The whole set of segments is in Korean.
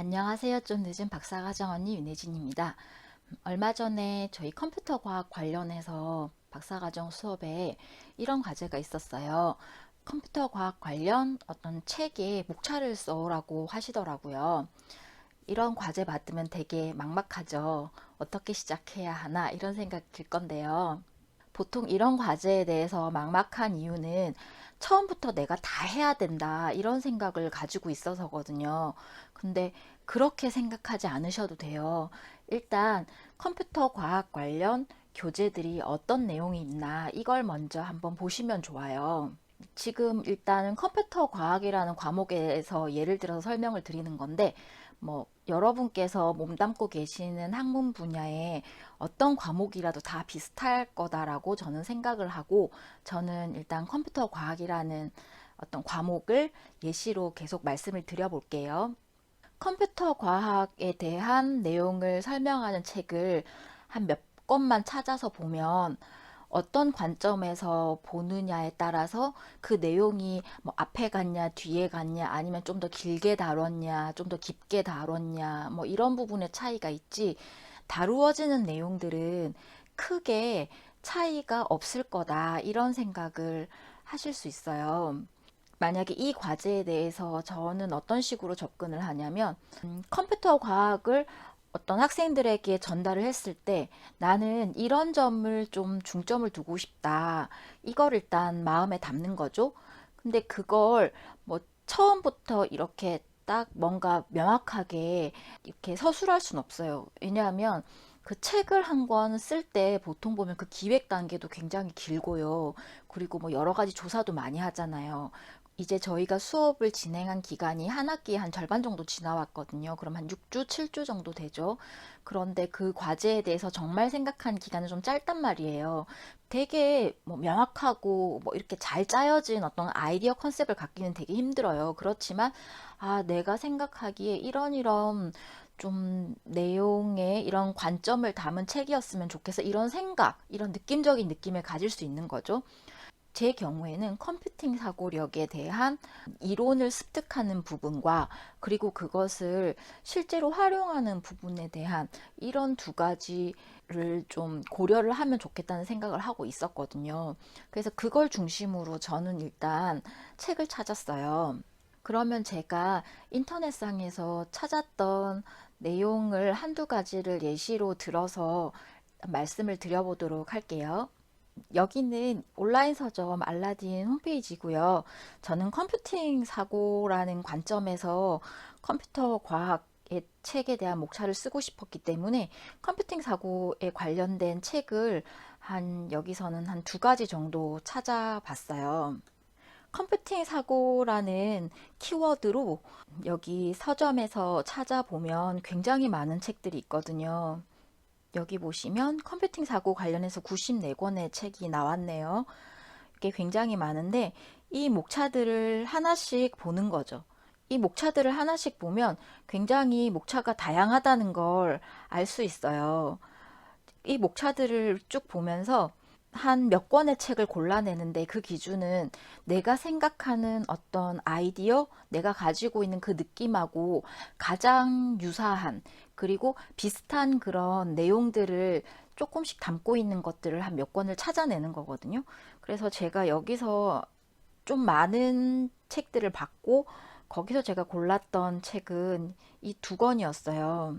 안녕하세요. 좀 늦은 박사과정 언니 윤혜진입니다. 얼마 전에 저희 컴퓨터 과학 관련해서 박사과정 수업에 이런 과제가 있었어요. 컴퓨터 과학 관련 어떤 책에 목차를 써오라고 하시더라고요. 이런 과제 받으면 되게 막막하죠. 어떻게 시작해야 하나 이런 생각 들 건데요. 보통 이런 과제에 대해서 막막한 이유는 처음부터 내가 다 해야 된다 이런 생각을 가지고 있어서거든요. 근데 그렇게 생각하지 않으셔도 돼요. 일단 컴퓨터 과학 관련 교재들이 어떤 내용이 있나 이걸 먼저 한번 보시면 좋아요. 지금 일단은 컴퓨터 과학이라는 과목에서 예를 들어서 설명을 드리는 건데, 여러분께서 몸담고 계시는 학문 분야에 어떤 과목이라도 다 비슷할 거다라고 저는 생각을 하고, 저는 일단 컴퓨터 과학이라는 어떤 과목을 예시로 계속 말씀을 드려볼게요. 컴퓨터 과학에 대한 내용을 설명하는 책을 한 몇 권만 찾아서 보면 어떤 관점에서 보느냐에 따라서 그 내용이 뭐 앞에 갔냐 뒤에 갔냐 아니면 좀 더 길게 다뤘냐 좀 더 깊게 다뤘냐 뭐 이런 부분의 차이가 있지, 다루어지는 내용들은 크게 차이가 없을 거다 이런 생각을 하실 수 있어요. 만약에 이 과제에 대해서 저는 어떤 식으로 접근을 하냐면, 컴퓨터 과학을 어떤 학생들에게 전달을 했을 때 나는 이런 점을 좀 중점을 두고 싶다. 이걸 일단 마음에 담는 거죠. 근데 그걸 뭐 처음부터 이렇게 딱 뭔가 명확하게 이렇게 서술할 순 없어요. 왜냐하면 그 책을 한 권 쓸 때 보통 보면 그 기획 단계도 굉장히 길고요. 그리고 뭐 여러 가지 조사도 많이 하잖아요. 이제 저희가 수업을 진행한 기간이 한 학기에 한 절반 정도 지나왔거든요. 그럼 한 6주, 7주 정도 되죠. 그런데 그 과제에 대해서 정말 생각한 기간은 좀 짧단 말이에요. 되게 뭐 명확하고 뭐 이렇게 잘 짜여진 어떤 아이디어 컨셉을 갖기는 되게 힘들어요. 그렇지만 내가 생각하기에 이런 좀 내용의 이런 관점을 담은 책이었으면 좋겠어. 이런 생각, 이런 느낌적인 느낌을 가질 수 있는 거죠. 제 경우에는 컴퓨팅 사고력에 대한 이론을 습득하는 부분과 그리고 그것을 실제로 활용하는 부분에 대한 이런 두 가지를 좀 고려를 하면 좋겠다는 생각을 하고 있었거든요. 그래서 그걸 중심으로 저는 일단 책을 찾았어요. 그러면 제가 인터넷상에서 찾았던 내용을 한두 가지를 예시로 들어서 말씀을 드려보도록 할게요. 여기는 온라인 서점 알라딘 홈페이지고요. 저는 컴퓨팅 사고라는 관점에서 컴퓨터 과학의 책에 대한 목차를 쓰고 싶었기 때문에 컴퓨팅 사고에 관련된 책을 여기서는 한 두 가지 정도 찾아봤어요. 컴퓨팅 사고라는 키워드로 여기 서점에서 찾아보면 굉장히 많은 책들이 있거든요. 여기 보시면 컴퓨팅 사고 관련해서 94권의 책이 나왔네요. 이게 굉장히 많은데 이 목차들을 하나씩 보는 거죠. 이 목차들을 하나씩 보면 굉장히 목차가 다양하다는 걸 알 수 있어요. 이 목차들을 쭉 보면서 한 몇 권의 책을 골라내는데 그 기준은 내가 생각하는 어떤 아이디어, 내가 가지고 있는 그 느낌하고 가장 유사한 그리고 비슷한 그런 내용들을 조금씩 담고 있는 것들을 한 몇 권을 찾아내는 거거든요. 그래서 제가 여기서 좀 많은 책들을 봤고 거기서 제가 골랐던 책은 이 두 권이었어요.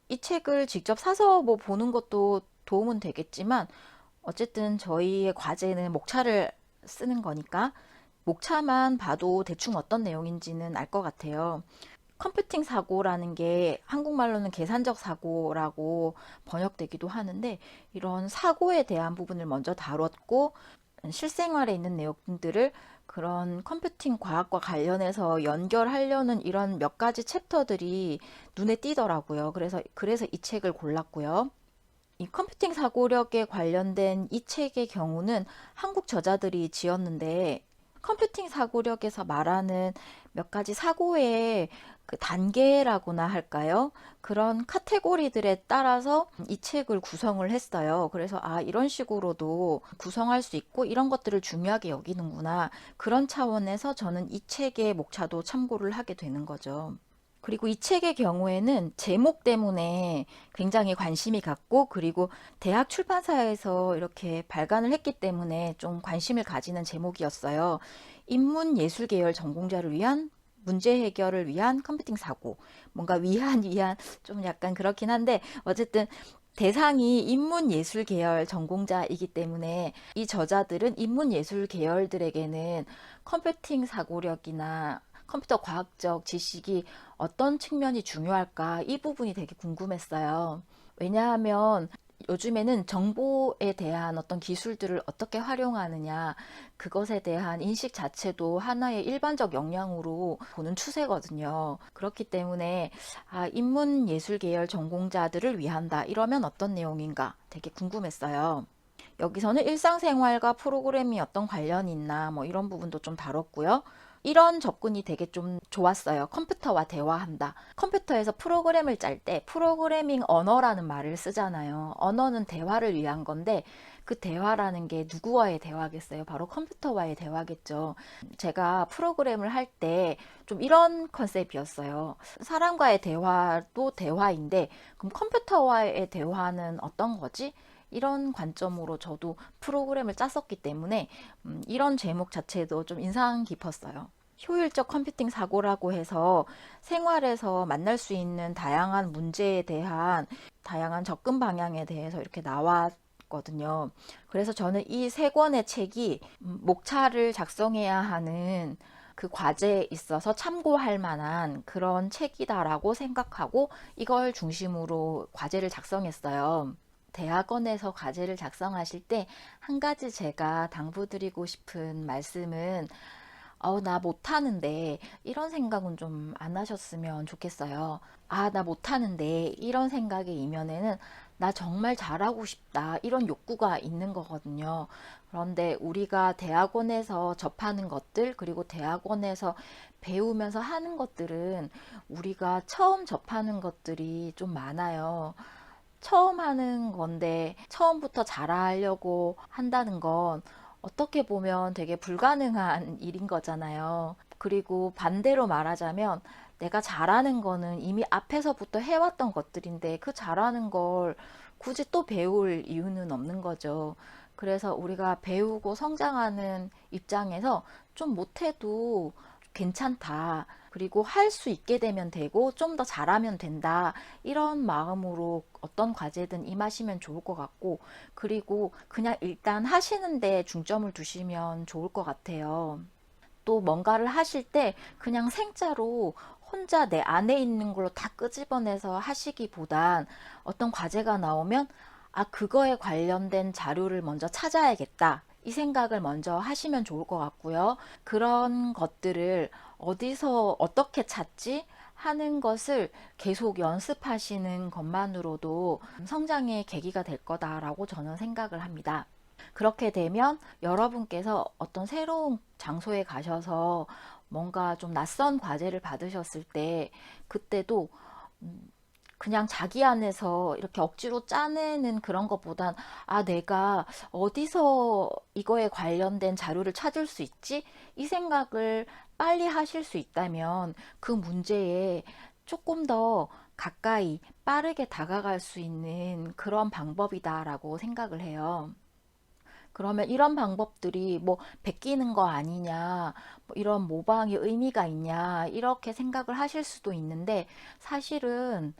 이 책을 직접 사서 뭐 보는 것도 도움은 되겠지만 어쨌든 저희의 과제는 목차를 쓰는 거니까 목차만 봐도 대충 어떤 내용인지는 알 것 같아요. 컴퓨팅 사고라는 게 한국말로는 계산적 사고라고 번역되기도 하는데 이런 사고에 대한 부분을 먼저 다뤘고 실생활에 있는 내용들을 그런 컴퓨팅 과학과 관련해서 연결하려는 이런 몇 가지 챕터들이 눈에 띄더라고요. 그래서 이 책을 골랐고요. 이 컴퓨팅 사고력에 관련된 이 책의 경우는 한국 저자들이 지었는데 컴퓨팅 사고력에서 말하는 몇 가지 사고의 그 단계라고나 할까요? 그런 카테고리들에 따라서 이 책을 구성을 했어요. 그래서 이런 식으로도 구성할 수 있고 이런 것들을 중요하게 여기는구나. 그런 차원에서 저는 이 책의 목차도 참고를 하게 되는 거죠. 그리고 이 책의 경우에는 제목 때문에 굉장히 관심이 갔고, 그리고 대학 출판사에서 이렇게 발간을 했기 때문에 좀 관심을 가지는 제목이었어요. 인문예술 계열 전공자를 위한 문제 해결을 위한 컴퓨팅 사고. 뭔가 위한 좀 약간 그렇긴 한데, 어쨌든 대상이 인문예술 계열 전공자이기 때문에 이 저자들은 인문예술 계열들에게는 컴퓨팅 사고력이나 컴퓨터 과학적 지식이 어떤 측면이 중요할까? 이 부분이 되게 궁금했어요. 왜냐하면 요즘에는 정보에 대한 어떤 기술들을 어떻게 활용하느냐, 그것에 대한 인식 자체도 하나의 일반적 역량으로 보는 추세거든요. 그렇기 때문에 인문예술 계열 전공자들을 위한다. 이러면 어떤 내용인가 되게 궁금했어요. 여기서는 일상생활과 프로그램이 어떤 관련이 있나 뭐 이런 부분도 좀 다뤘고요. 이런 접근이 되게 좀 좋았어요. 컴퓨터와 대화한다. 컴퓨터에서 프로그램을 짤 때 프로그래밍 언어라는 말을 쓰잖아요. 언어는 대화를 위한 건데 그 대화라는 게 누구와의 대화겠어요? 바로 컴퓨터와의 대화겠죠. 제가 프로그램을 할 때 좀 이런 컨셉이었어요. 사람과의 대화도 대화인데 그럼 컴퓨터와의 대화는 어떤 거지? 이런 관점으로 저도 프로그램을 짰었기 때문에 이런 제목 자체도 좀 인상 깊었어요. 효율적 컴퓨팅 사고라고 해서 생활에서 만날 수 있는 다양한 문제에 대한 다양한 접근 방향에 대해서 이렇게 나왔거든요. 그래서 저는 이 세 권의 책이 목차를 작성해야 하는 그 과제에 있어서 참고할 만한 그런 책이다라고 생각하고 이걸 중심으로 과제를 작성했어요. 대학원에서 과제를 작성하실 때 한 가지 제가 당부드리고 싶은 말씀은 나 못하는데 이런 생각은 좀 안 하셨으면 좋겠어요. 나 못하는데 이런 생각의 이면에는 나 정말 잘하고 싶다 이런 욕구가 있는 거거든요. 그런데 우리가 대학원에서 접하는 것들 그리고 대학원에서 배우면서 하는 것들은 우리가 처음 접하는 것들이 좀 많아요. 처음 하는 건데 처음부터 잘하려고 한다는 건 어떻게 보면 되게 불가능한 일인 거잖아요. 그리고 반대로 말하자면 내가 잘하는 거는 이미 앞에서부터 해왔던 것들인데 그 잘하는 걸 굳이 또 배울 이유는 없는 거죠. 그래서 우리가 배우고 성장하는 입장에서 좀 못해도 괜찮다. 그리고 할 수 있게 되면 되고 좀 더 잘하면 된다. 이런 마음으로 어떤 과제든 임하시면 좋을 것 같고, 그리고 그냥 일단 하시는데 중점을 두시면 좋을 것 같아요. 또 뭔가를 하실 때 그냥 생짜로 혼자 내 안에 있는 걸로 다 끄집어내서 하시기보단 어떤 과제가 나오면 그거에 관련된 자료를 먼저 찾아야겠다. 이 생각을 먼저 하시면 좋을 것 같고요. 그런 것들을 어디서 어떻게 찾지? 하는 것을 계속 연습하시는 것만으로도 성장의 계기가 될 거다라고 저는 생각을 합니다. 그렇게 되면 여러분께서 어떤 새로운 장소에 가셔서 뭔가 좀 낯선 과제를 받으셨을 때 그때도 그냥 자기 안에서 이렇게 억지로 짜내는 그런 것보단 내가 어디서 이거에 관련된 자료를 찾을 수 있지? 이 생각을 빨리 하실 수 있다면 그 문제에 조금 더 가까이 빠르게 다가갈 수 있는 그런 방법이다라고 생각을 해요. 그러면 이런 방법들이 뭐 베끼는 거 아니냐, 뭐 이런 모방이 의미가 있냐, 이렇게 생각을 하실 수도 있는데 사실은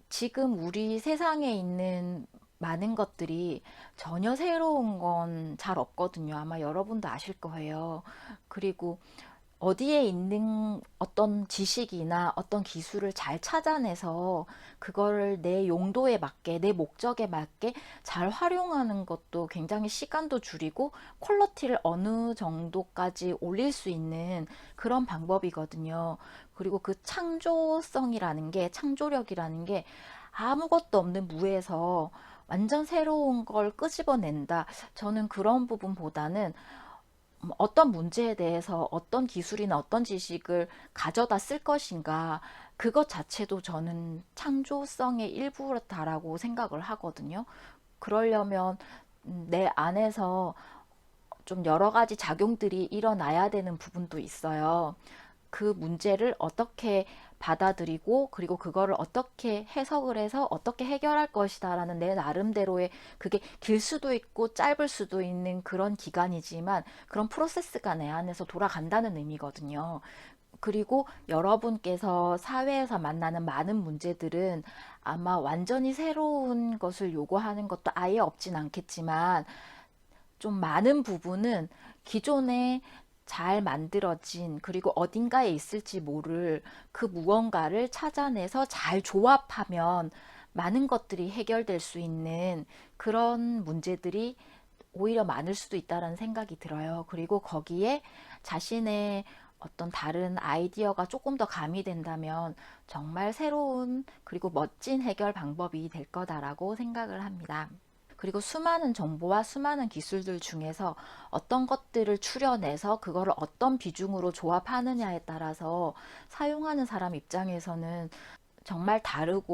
지금 우리 세상에 있는 많은 것들이 전혀 새로운 건 잘 없거든요. 아마 여러분도 아실 거예요. 그리고 어디에 있는 어떤 지식이나 어떤 기술을 잘 찾아내서 그거를 내 용도에 맞게, 내 목적에 맞게 잘 활용하는 것도 굉장히 시간도 줄이고 퀄리티를 어느 정도까지 올릴 수 있는 그런 방법이거든요. 그리고 그 창조성이라는 게, 창조력이라는 게 아무것도 없는 무에서 완전 새로운 걸 끄집어낸다. 저는 그런 부분보다는 어떤 문제에 대해서 어떤 기술이나 어떤 지식을 가져다 쓸 것인가, 그것 자체도 저는 창조성의 일부다라고 생각을 하거든요. 그러려면 내 안에서 좀 여러 가지 작용들이 일어나야 되는 부분도 있어요. 그 문제를 어떻게 받아들이고 그리고 그거를 어떻게 해석을 해서 어떻게 해결할 것이다 라는 내 나름대로의, 그게 길 수도 있고 짧을 수도 있는 그런 기간이지만 그런 프로세스가 내 안에서 돌아간다는 의미거든요. 그리고 여러분께서 사회에서 만나는 많은 문제들은 아마 완전히 새로운 것을 요구하는 것도 아예 없진 않겠지만 좀 많은 부분은 기존에 잘 만들어진, 그리고 어딘가에 있을지 모를 그 무언가를 찾아내서 잘 조합하면 많은 것들이 해결될 수 있는 그런 문제들이 오히려 많을 수도 있다는 생각이 들어요. 그리고 거기에 자신의 어떤 다른 아이디어가 조금 더 가미된다면 정말 새로운 그리고 멋진 해결 방법이 될 거다라고 생각을 합니다. 그리고 수많은 정보와 수많은 기술들 중에서 어떤 것들을 추려내서 그거를 어떤 비중으로 조합하느냐에 따라서 사용하는 사람 입장에서는 정말 다르고